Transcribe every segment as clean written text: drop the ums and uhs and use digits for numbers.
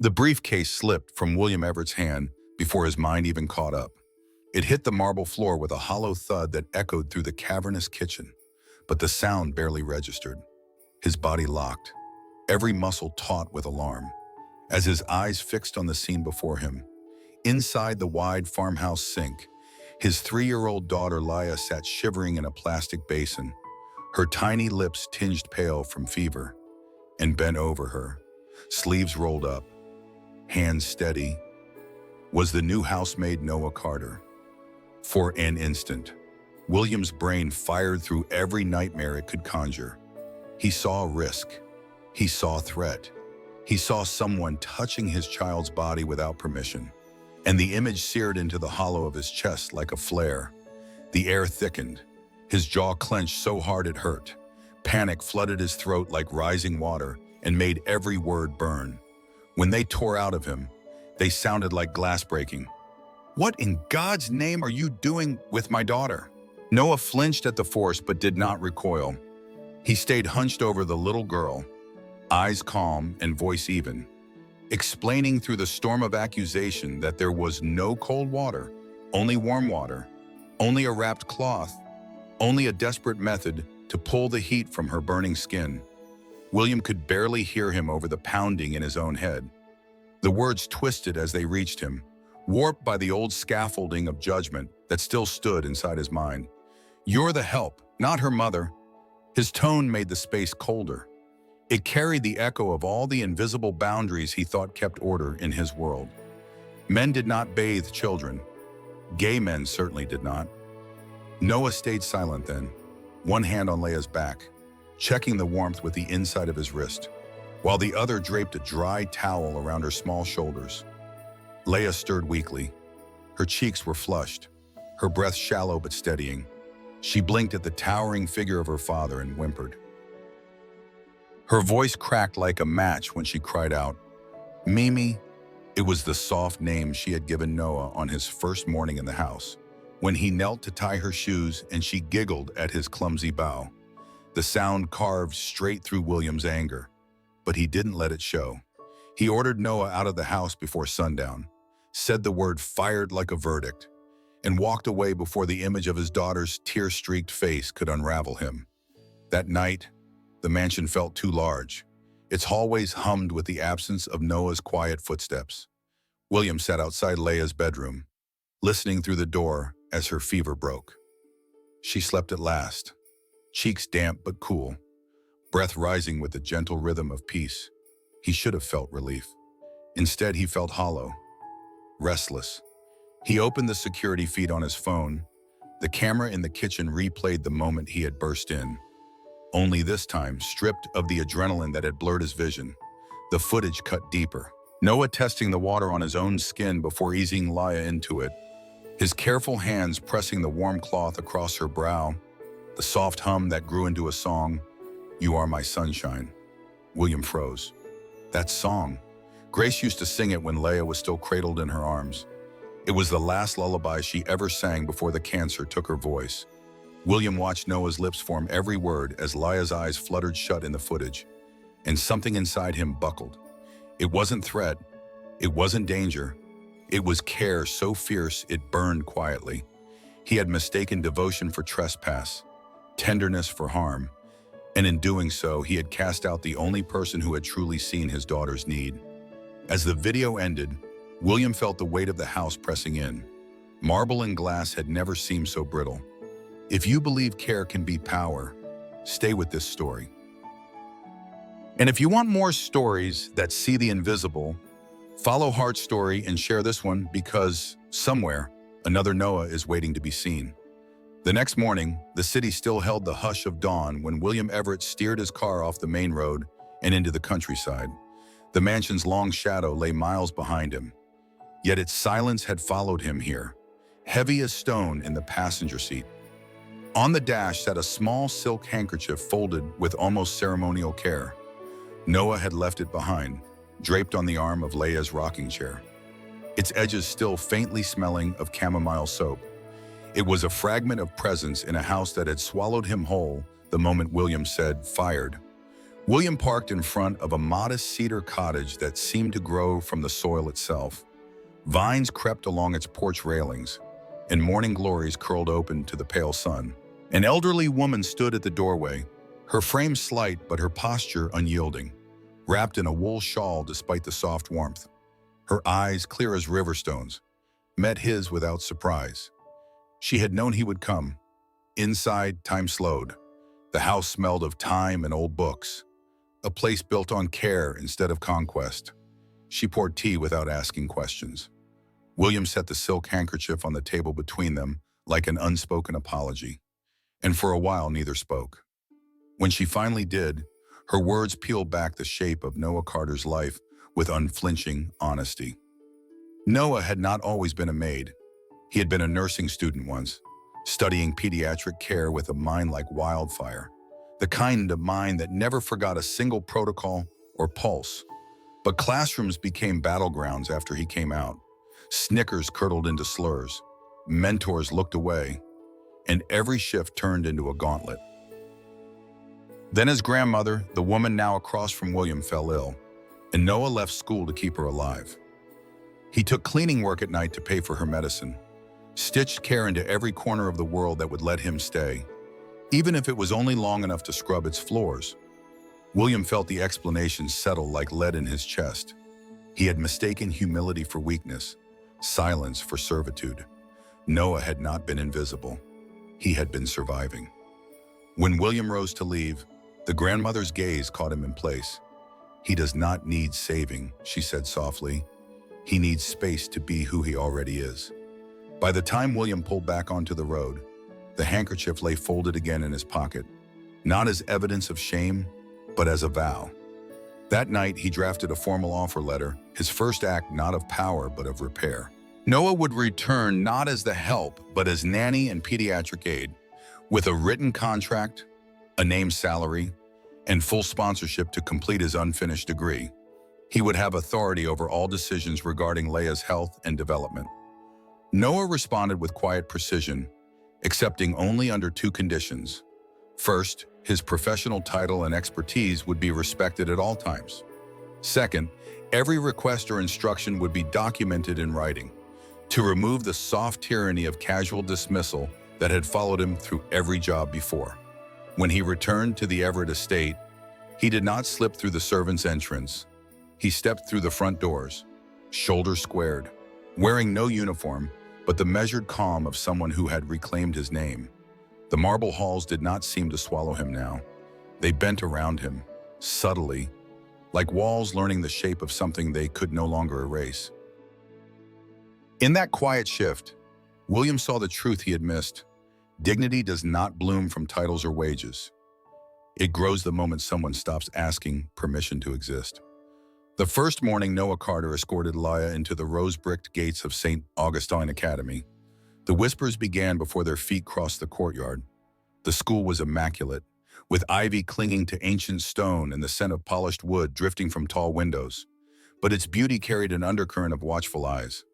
The briefcase slipped from William Everett's hand before his mind even caught up. It hit the marble floor with a hollow thud that echoed through the cavernous kitchen, but the sound barely registered. His body locked, every muscle taut with alarm, as his eyes fixed on the scene before him. Inside the wide farmhouse sink, his 3-year-old daughter Laya sat shivering in a plastic basin, her tiny lips tinged pale from fever, and bent over her, sleeves rolled up, hands steady, was the new housemaid Noah Carter. For an instant, William's brain fired through every nightmare it could conjure. He saw risk. He saw threat. He saw someone touching his child's body without permission, and the image seared into the hollow of his chest like a flare. The air thickened. His jaw clenched so hard it hurt. Panic flooded his throat like rising water and made every word burn. When they tore out of him, they sounded like glass breaking. "What in God's name are you doing with my daughter?" Noah flinched at the force but did not recoil. He stayed hunched over the little girl, eyes calm and voice even, explaining through the storm of accusation that there was no cold water, only warm water, only a wrapped cloth, only a desperate method to pull the heat from her burning skin. William could barely hear him over the pounding in his own head. The words twisted as they reached him, warped by the old scaffolding of judgment that still stood inside his mind. "You're the help, not her mother." His tone made the space colder. It carried the echo of all the invisible boundaries he thought kept order in his world. Men did not bathe children. Gay men certainly did not. Noah stayed silent then, one hand on Laya's back, checking the warmth with the inside of his wrist, while the other draped a dry towel around her small shoulders. Laya stirred weakly. Her cheeks were flushed, her breath shallow but steadying. She blinked at the towering figure of her father and whimpered. Her voice cracked like a match when she cried out, "Mimi." It was the soft name she had given Noah on his first morning in the house, when he knelt to tie her shoes and she giggled at his clumsy bow. The sound carved straight through William's anger, but he didn't let it show. He ordered Noah out of the house before sundown, said the word fired like a verdict, and walked away before the image of his daughter's tear-streaked face could unravel him. That night, the mansion felt too large. Its hallways hummed with the absence of Noah's quiet footsteps. William sat outside Laya's bedroom, listening through the door as her fever broke. She slept at last, cheeks damp but cool, breath rising with the gentle rhythm of peace. He should have felt relief. Instead, he felt hollow, restless. He opened the security feed on his phone. The camera in the kitchen replayed the moment he had burst in, only this time stripped of the adrenaline that had blurred his vision. The footage cut deeper. Noah testing the water on his own skin before easing Laya into it, his careful hands pressing the warm cloth across her brow, the soft hum that grew into a song, "You Are My Sunshine." William froze. That song. Grace used to sing it when Laya was still cradled in her arms. It was the last lullaby she ever sang before the cancer took her voice. William watched Noah's lips form every word as Laya's eyes fluttered shut in the footage, and something inside him buckled. It wasn't threat. It wasn't danger. It was care so fierce it burned quietly. He had mistaken devotion for trespass, tenderness for harm, and in doing so, he had cast out the only person who had truly seen his daughter's need. As the video ended, William felt the weight of the house pressing in. Marble and glass had never seemed so brittle. If you believe care can be power, stay with this story. And if you want more stories that see the invisible, follow Heart's story and share this one, because somewhere, another Noah is waiting to be seen. The next morning, the city still held the hush of dawn when William Everett steered his car off the main road and into the countryside. The mansion's long shadow lay miles behind him, yet its silence had followed him here, heavy as stone in the passenger seat. On the dash sat a small silk handkerchief folded with almost ceremonial care. Noah had left it behind, draped on the arm of Laya's rocking chair, its edges still faintly smelling of chamomile soap. It was a fragment of presence in a house that had swallowed him whole the moment William said, "Fired." William parked in front of a modest cedar cottage that seemed to grow from the soil itself. Vines crept along its porch railings, and morning glories curled open to the pale sun. An elderly woman stood at the doorway, her frame slight but her posture unyielding, wrapped in a wool shawl despite the soft warmth. Her eyes, clear as river stones, met his without surprise. She had known he would come. Inside, time slowed. The house smelled of time and old books, a place built on care instead of conquest. She poured tea without asking questions. William set the silk handkerchief on the table between them like an unspoken apology, and for a while neither spoke. When she finally did, her words peeled back the shape of Noah Carter's life with unflinching honesty. Noah had not always been a maid. He had been a nursing student once, studying pediatric care with a mind like wildfire, the kind of mind that never forgot a single protocol or pulse. But classrooms became battlegrounds after he came out. Snickers curdled into slurs, mentors looked away, and every shift turned into a gauntlet. Then his grandmother, the woman now across from William, fell ill, and Noah left school to keep her alive. He took cleaning work at night to pay for her medicine, stitched care into every corner of the world that would let him stay, even if it was only long enough to scrub its floors. William felt the explanations settle like lead in his chest. He had mistaken humility for weakness, silence for servitude. Noah had not been invisible. He had been surviving. When William rose to leave, the grandmother's gaze caught him in place. "He does not need saving," she said softly. "He needs space to be who he already is." By the time William pulled back onto the road, the handkerchief lay folded again in his pocket, not as evidence of shame, but as a vow. That night, he drafted a formal offer letter, his first act not of power but of repair. Noah would return not as the help, but as nanny and pediatric aide, with a written contract, a named salary, and full sponsorship to complete his unfinished degree. He would have authority over all decisions regarding Laya's health and development. Noah responded with quiet precision, accepting only under two conditions. First, his professional title and expertise would be respected at all times. Second, every request or instruction would be documented in writing, to remove the soft tyranny of casual dismissal that had followed him through every job before. When he returned to the Everett estate, he did not slip through the servant's entrance. He stepped through the front doors, shoulders squared, wearing no uniform, but the measured calm of someone who had reclaimed his name. The marble halls did not seem to swallow him now. They bent around him, subtly, like walls learning the shape of something they could no longer erase. In that quiet shift, William saw the truth he had missed. Dignity does not bloom from titles or wages. It grows the moment someone stops asking permission to exist. The first morning, Noah Carter escorted Laya into the rose-bricked gates of St. Augustine Academy. The whispers began before their feet crossed the courtyard. The school was immaculate, with ivy clinging to ancient stone and the scent of polished wood drifting from tall windows. But its beauty carried an undercurrent of watchful eyes.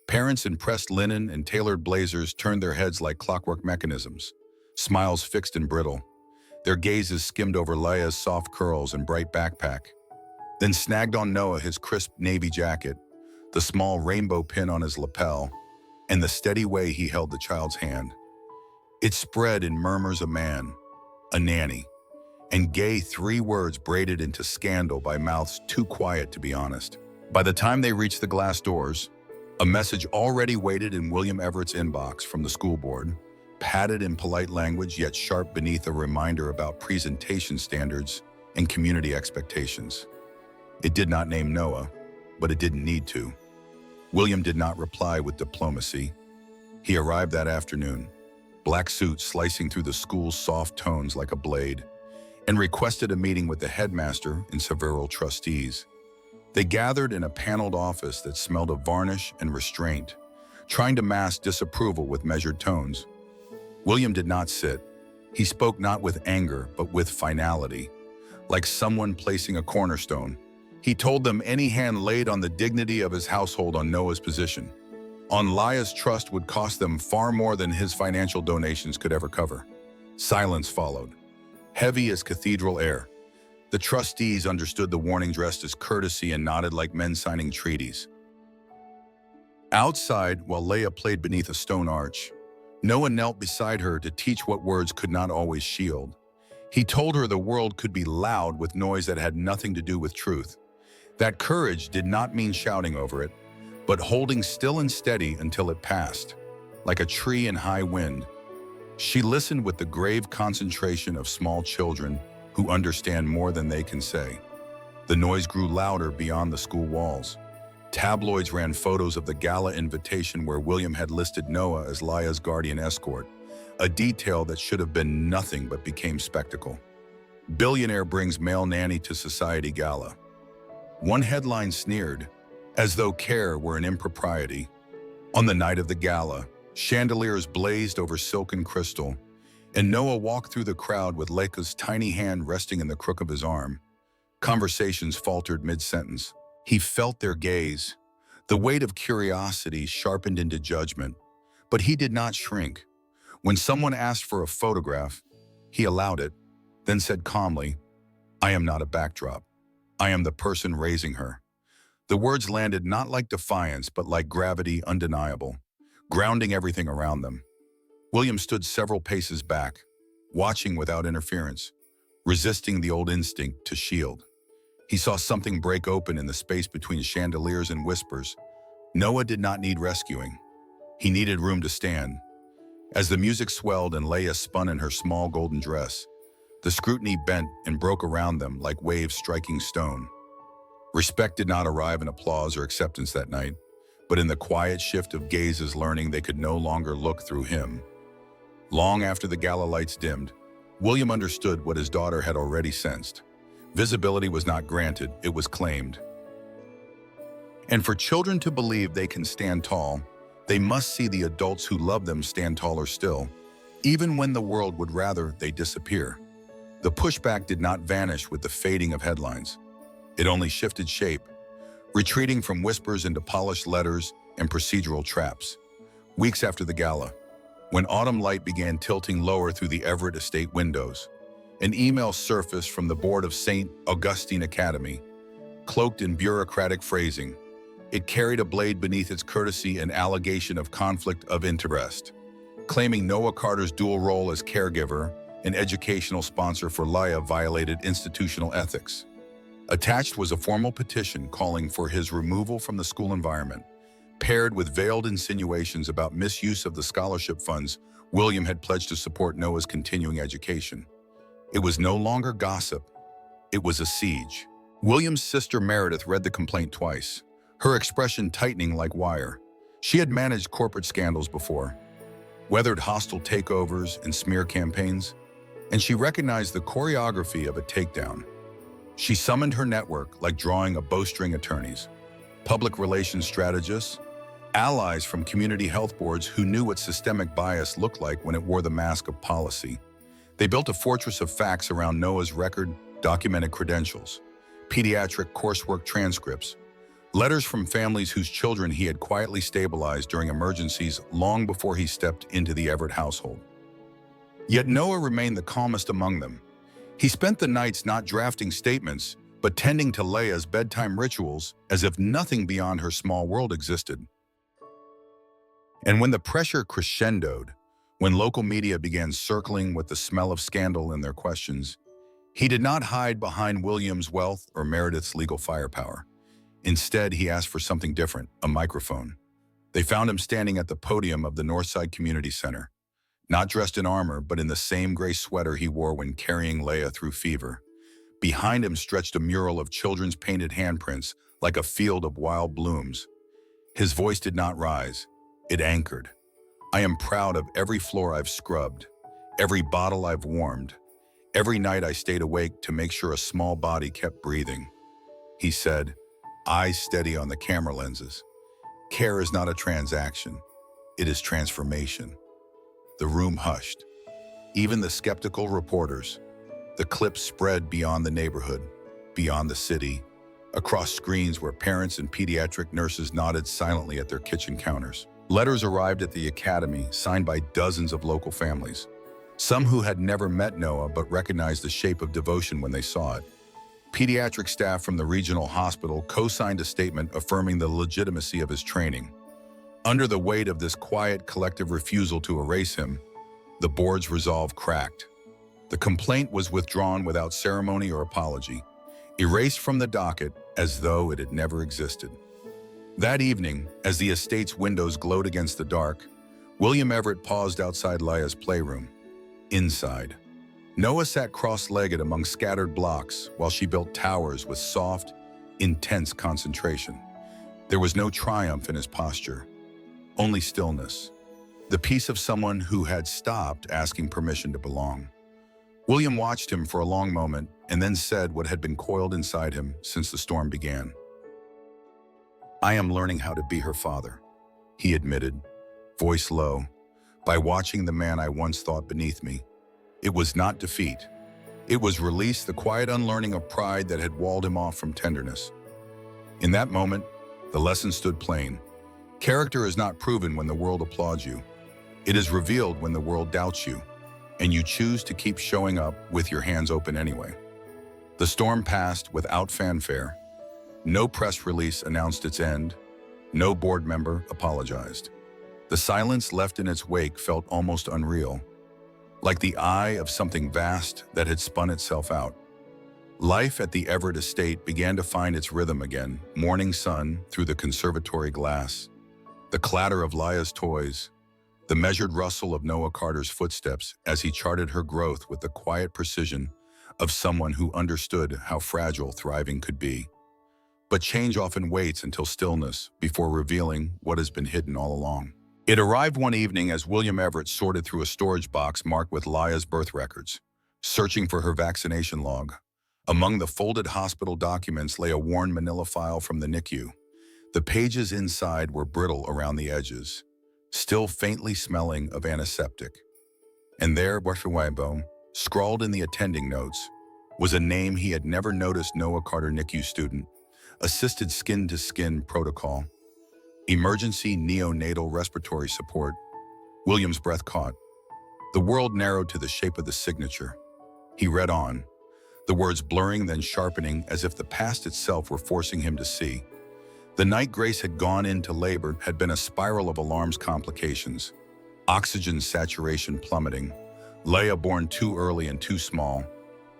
Parents in pressed linen and tailored blazers turned their heads like clockwork mechanisms, smiles fixed and brittle. Their gazes skimmed over Laya's soft curls and bright backpack, then snagged on Noah, his crisp navy jacket, the small rainbow pin on his lapel, and the steady way he held the child's hand. It spread in murmurs: a man, a nanny, and gay three words braided into scandal by mouths too quiet to be honest. By the time they reached the glass doors, a message already waited in William Everett's inbox from the school board, padded in polite language yet sharp beneath a reminder about presentation standards and community expectations. It did not name Noah, but it didn't need to. William did not reply with diplomacy. He arrived that afternoon, black suit slicing through the school's soft tones like a blade, and requested a meeting with the headmaster and several trustees. They gathered in a paneled office that smelled of varnish and restraint, trying to mask disapproval with measured tones. William did not sit. He spoke not with anger, but with finality, like someone placing a cornerstone. He told them any hand laid on the dignity of his household, on Noah's position, on Laya's trust, would cost them far more than his financial donations could ever cover. Silence followed, heavy as cathedral air. The trustees understood the warning dressed as courtesy and nodded like men signing treaties. Outside, while Laya played beneath a stone arch, Noah knelt beside her to teach what words could not always shield. He told her the world could be loud with noise that had nothing to do with truth. That courage did not mean shouting over it, but holding still and steady until it passed, like a tree in high wind. She listened with the grave concentration of small children who understand more than they can say. The noise grew louder beyond the school walls. Tabloids ran photos of the gala invitation where William had listed Noah as Laya's guardian escort, a detail that should have been nothing but became spectacle. Billionaire brings male nanny to society gala. One headline sneered, as though care were an impropriety. On the night of the gala, chandeliers blazed over silken crystal, and Noah walked through the crowd with Laya's tiny hand resting in the crook of his arm. Conversations faltered mid-sentence. He felt their gaze. The weight of curiosity sharpened into judgment, but he did not shrink. When someone asked for a photograph, he allowed it, then said calmly, "I am not a backdrop. I am the person raising her." The words landed not like defiance, but like gravity undeniable, grounding everything around them. William stood several paces back, watching without interference, resisting the old instinct to shield. He saw something break open in the space between chandeliers and whispers. Noah did not need rescuing. He needed room to stand. As the music swelled and Laya spun in her small golden dress, the scrutiny bent and broke around them like waves striking stone. Respect did not arrive in applause or acceptance that night, but in the quiet shift of gazes, learning they could no longer look through him. Long after the gala lights dimmed, William understood what his daughter had already sensed. Visibility was not granted, it was claimed. And for children to believe they can stand tall, they must see the adults who love them stand taller still, even when the world would rather they disappear. The pushback did not vanish with the fading of headlines. It only shifted shape, retreating from whispers into polished letters and procedural traps. Weeks after the gala, when autumn light began tilting lower through the Everett estate windows, an email surfaced from the board of St. Augustine Academy. Cloaked in bureaucratic phrasing, it carried a blade beneath its courtesy an allegation of conflict of interest, claiming Noah Carter's dual role as caregiver and educational sponsor for Laya violated institutional ethics. Attached was a formal petition calling for his removal from the school environment, paired with veiled insinuations about misuse of the scholarship funds William had pledged to support Noah's continuing education. It was no longer gossip, it was a siege. William's sister Meredith read the complaint twice, her expression tightening like wire. She had managed corporate scandals before, weathered hostile takeovers and smear campaigns, and she recognized the choreography of a takedown. She summoned her network like drawing a bowstring attorneys, public relations strategists, allies from community health boards who knew what systemic bias looked like when it wore the mask of policy. They built a fortress of facts around Noah's record, documented credentials, pediatric coursework transcripts, letters from families whose children he had quietly stabilized during emergencies long before he stepped into the Everett household. Yet Noah remained the calmest among them. He spent the nights not drafting statements, but tending to Laya's bedtime rituals as if nothing beyond her small world existed. And when the pressure crescendoed, when local media began circling with the smell of scandal in their questions, he did not hide behind William's wealth or Meredith's legal firepower. Instead, he asked for something different, a microphone. They found him standing at the podium of the Northside Community Center, not dressed in armor, but in the same gray sweater he wore when carrying Laya through fever. Behind him stretched a mural of children's painted handprints like a field of wild blooms. His voice did not rise, it anchored. "I am proud of every floor I've scrubbed, every bottle I've warmed, every night I stayed awake to make sure a small body kept breathing," he said, eyes steady on the camera lenses. Care is not a transaction, it is transformation. The room hushed. Even the skeptical reporters. The clip spread beyond the neighborhood, beyond the city, across screens where parents and pediatric nurses nodded silently at their kitchen counters. Letters arrived at the academy, signed by dozens of local families. Some who had never met Noah but recognized the shape of devotion when they saw it. Pediatric staff from the regional hospital co-signed a statement affirming the legitimacy of his training. Under the weight of this quiet collective refusal to erase him, the board's resolve cracked. The complaint was withdrawn without ceremony or apology, erased from the docket as though it had never existed. That evening, as the estate's windows glowed against the dark, William Everett paused outside Laya's playroom. Inside, Noah sat cross-legged among scattered blocks while she built towers with soft, intense concentration. There was no triumph in his posture, only stillness, the peace of someone who had stopped asking permission to belong. William watched him for a long moment and then said what had been coiled inside him since the storm began. "I am learning how to be her father," he admitted, voice low, "by watching the man I once thought beneath me." It was not defeat. It was release, the quiet unlearning of pride that had walled him off from tenderness. In that moment, the lesson stood plain. Character is not proven when the world applauds you. It is revealed when the world doubts you, and you choose to keep showing up with your hands open anyway. The storm passed without fanfare. No press release announced its end. No board member apologized. The silence left in its wake felt almost unreal, like the eye of something vast that had spun itself out. Life at the Everett estate began to find its rhythm again, morning sun through the conservatory glass, the clatter of Laya's toys, the measured rustle of Noah Carter's footsteps as he charted her growth with the quiet precision of someone who understood how fragile thriving could be. But change often waits until stillness before revealing what has been hidden all along. It arrived one evening as William Everett sorted through a storage box marked with Laya's birth records, searching for her vaccination log. Among the folded hospital documents lay a worn manila file from the NICU. The pages inside were brittle around the edges, still faintly smelling of antiseptic. And there, scrawled in the attending notes, was a name he had never noticed: Noah Carter, NICU student, assisted skin-to-skin protocol, emergency neonatal respiratory support. William's breath caught. The world narrowed to the shape of the signature. He read on, the words blurring then sharpening as if the past itself were forcing him to see. The night Grace had gone into labor had been a spiral of alarms, complications, oxygen saturation plummeting, Laya born too early and too small.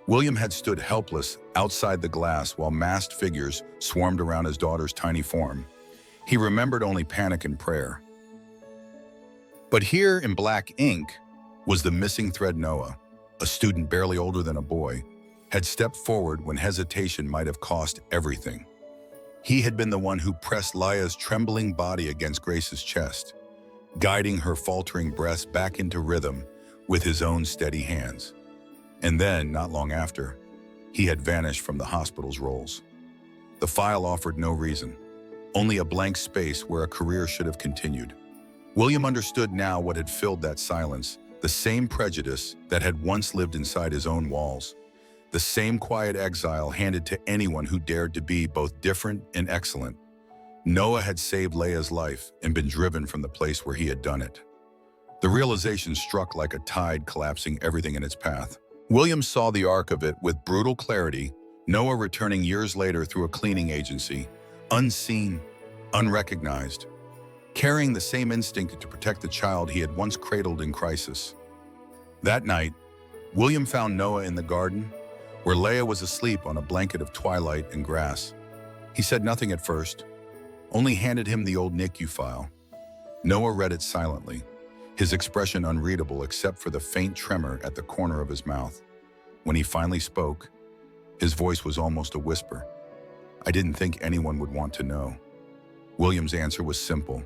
William had stood helpless outside the glass while masked figures swarmed around his daughter's tiny form. He remembered only panic and prayer. But here in black ink was the missing thread. Noah, a student barely older than a boy, had stepped forward when hesitation might have cost everything. He had been the one who pressed Laya's trembling body against Grace's chest, guiding her faltering breaths back into rhythm with his own steady hands. And then, not long after, he had vanished from the hospital's rolls. The file offered no reason, only a blank space where a career should have continued. William understood now what had filled that silence, the same prejudice that had once lived inside his own walls, the same quiet exile handed to anyone who dared to be both different and excellent. Noah had saved Laya's life and been driven from the place where he had done it. The realization struck like a tide, collapsing everything in its path. William saw the arc of it with brutal clarity, Noah returning years later through a cleaning agency, unseen, unrecognized, carrying the same instinct to protect the child he had once cradled in crisis. That night, William found Noah in the garden, where Laya was asleep on a blanket of twilight and grass. He said nothing at first, only handed him the old NICU file. Noah read it silently, his expression unreadable except for the faint tremor at the corner of his mouth. When he finally spoke, his voice was almost a whisper. "I didn't think anyone would want to know." William's answer was simple.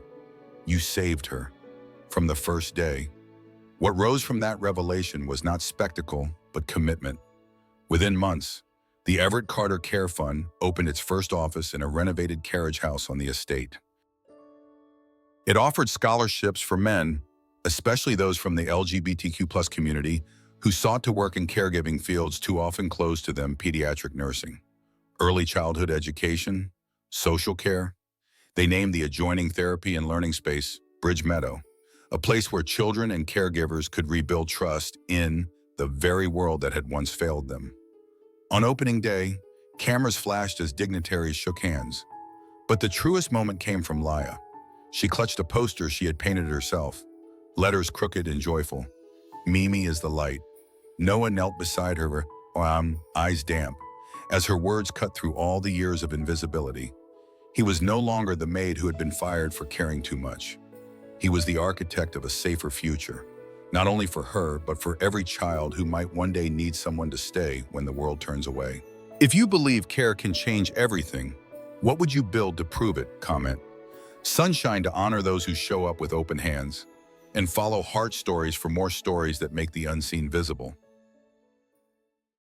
"You saved her." From the first day. What rose from that revelation was not spectacle, but commitment. Within months, the Everett Carter Care Fund opened its first office in a renovated carriage house on the estate. It offered scholarships for men, especially those from the LGBTQ+ community, who sought to work in caregiving fields too often closed to them: pediatric nursing, early childhood education, social care. They named the adjoining therapy and learning space Bridge Meadow, a place where children and caregivers could rebuild trust in the very world that had once failed them. On opening day, Cameras flashed as dignitaries shook hands. But the truest moment came from Laya. She clutched a poster she had painted herself, letters crooked and joyful. Mimi is the light. Noah knelt beside her, eyes damp, as her words cut through all the years of invisibility. He was no longer the maid who had been fired for caring too much. He was the architect of a safer future, not only for her, but for every child who might one day need someone to stay when the world turns away. If you believe care can change everything, what would you build to prove it? Comment. Sunshine to honor those who show up with open hands, and follow Heart Stories for more stories that make the unseen visible.